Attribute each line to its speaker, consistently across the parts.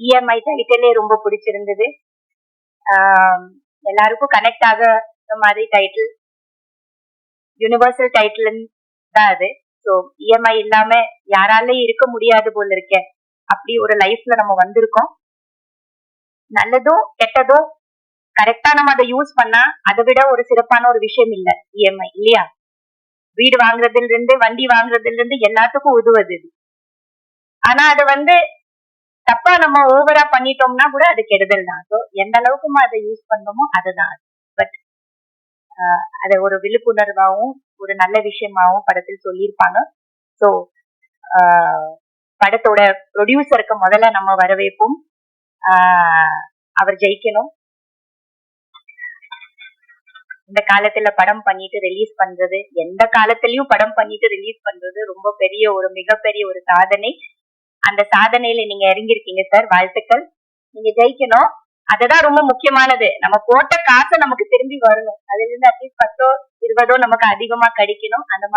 Speaker 1: EMI டைட்டிலே ரொம்ப பிடிச்சிருந்தது. எல்லாருக்கும் கனெக்ட் ஆக மாதிரி டைட்டில், யூனிவர்சல் டைட்டில் தான் அது. ஸோ இஎம்ஐ இல்லாம யாராலையும் இருக்க முடியாது போல இருக்கேன். அப்படி ஒரு லைஃப்ல நம்ம வந்திருக்கோம். நல்லதோ கெட்டதோ கரெக்டா நம்ம அதை யூஸ் பண்ணா அதை விட ஒரு சிறப்பான ஒரு விஷயம் இல்ல இஎம்ஐ, இல்லையா? வீடு வாங்குறதுல இருந்து வண்டி வாங்குறதுல இருந்து எல்லாத்துக்கும் உதவுது. ஆனா அது தப்பா நம்ம ஓவரா பண்ணிட்டோம்னா கூட அது கெடுதல் தான். ஸோ எந்த அளவுக்கு அதை யூஸ் பண்ணோமோ அதுதான். பட் அதை ஒரு விழிப்புணர்வாகவும் ஒரு நல்ல விஷயமாவும் படத்தில் சொல்லியிருப்பாங்க. ஸோ படத்தோட ப்ரொடியூசருக்கு முதல்ல நம்ம வரவேற்போம். அவர் ஜெயிக்கணும். இந்த காலத்துல படம் பண்ணிட்டு ரிலீஸ் பண்றது, எந்த காலத்திலயும் படம் பண்ணிட்டு ரிலீஸ் பண்றது ரொம்ப பெரிய ஒரு மிகப்பெரிய ஒரு சாதனை. அந்த சாதனையில நீங்க இறங்கிருக்கீங்க சார், வாழ்த்துக்கள். நீங்க ஜெயிக்கணும். அதுதான் ரொம்ப முக்கியமானது. நம்ம போட்ட காசை நமக்கு திரும்பி வரணும். அதுல இருந்து அட்லீஸ்ட் 10 20 நமக்கு அதிகமா கிடைக்கணும். அந்த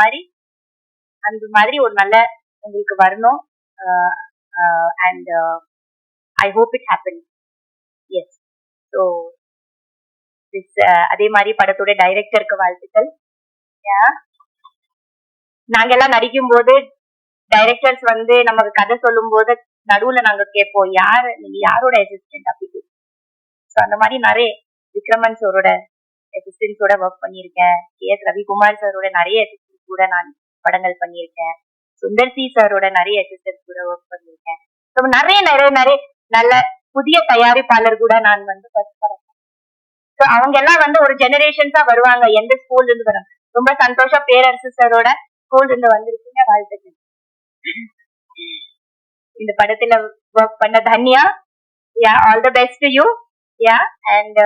Speaker 1: மாதிரி ஒரு நல்ல உங்களுக்கு வரணும். And I hope it happen. Yes. So அதே மாதிரி படத்தோட டைரக்டருக்கு வாழ்த்துக்கள். நாங்கெல்லாம் நடிக்கும் போது டைரக்டர்ஸ் நமக்கு கதை சொல்லும் போது நடுவுல நாங்க கேட்போம், நீங்க யாரோட அசிஸ்டன்ட் அப்படி. ஸோ அந்த மாதிரி நிறைய விக்ரமன் சாரோட அசிஸ்டன்ஸோட ஒர்க் பண்ணியிருக்கேன். KS ரவிக்குமார் சாரோட நிறைய அசிஸ்டன்ஸ் கூட நான் படங்கள் பண்ணியிருக்கேன். சுந்தர் சி சாரோட நிறைய அசிஸ்டன்ஸ் கூட ஒர்க் பண்ணியிருக்கேன். ஸோ நிறைய நிறைய நிறைய நல்ல புதிய தயாரிப்பாளர் கூட நான் ஸோ அவங்க எல்லாம் ஒரு ஜெனரேஷன்ஸா வருவாங்க. எந்த ஸ்கூல்ல இருந்து வரும். ரொம்ப சந்தோஷம். பேரரசு சாரோட ஸ்கூல்ல இருந்து வந்திருக்கீங்க, வாழ்த்துக்கள். இந்த படத்துல ஒர்க் பண்ண Tanya, all the best to you. And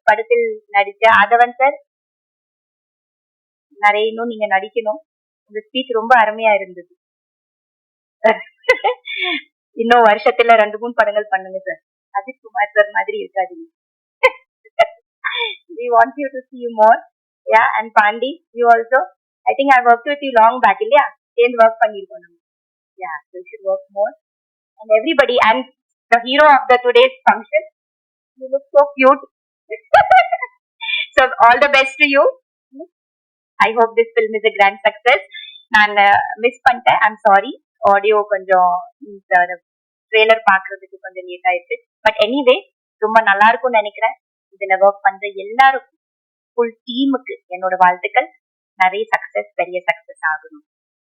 Speaker 1: படத்தில் நடிச்ச ஆதவன் சார், நிறைய இன்னும் நீங்க நடிக்கணும். உங்க ஸ்பீச் ரொம்ப அருமையா இருந்தது. இன்னும் வருஷத்துல 2-3 படங்கள் பண்ணுங்க சார். அஜித் குமார் சார் மாதிரி இருக்காதீங்க. We want you to see you more. And Pandi, you also. I think I worked with you long back, இல்லையா? சேர்ந்து ஒர்க் பண்ணிருக்கோம் நம்ம. So you should work more. And everybody, and the hero of the today's function, you look so cute. So all the best to you. I hope this film is a grand success. நான் miss பண்ணிட்டேன், I'm sorry. Audio கொஞ்சம் trailer பாக்குறதுக்கு கொஞ்சம் late ஆயிடுச்சு. But anyway ரொம்ப நல்லா இருக்கும்னு நினைக்கிறேன். இதுல ஒர்க் பண்ற எல்லாருக்கும், ஃபுல் டீமுக்கு என்னோட வாழ்த்துக்கள். நிறைய சக்சஸ், பெரிய சக்சஸ் ஆகணும்.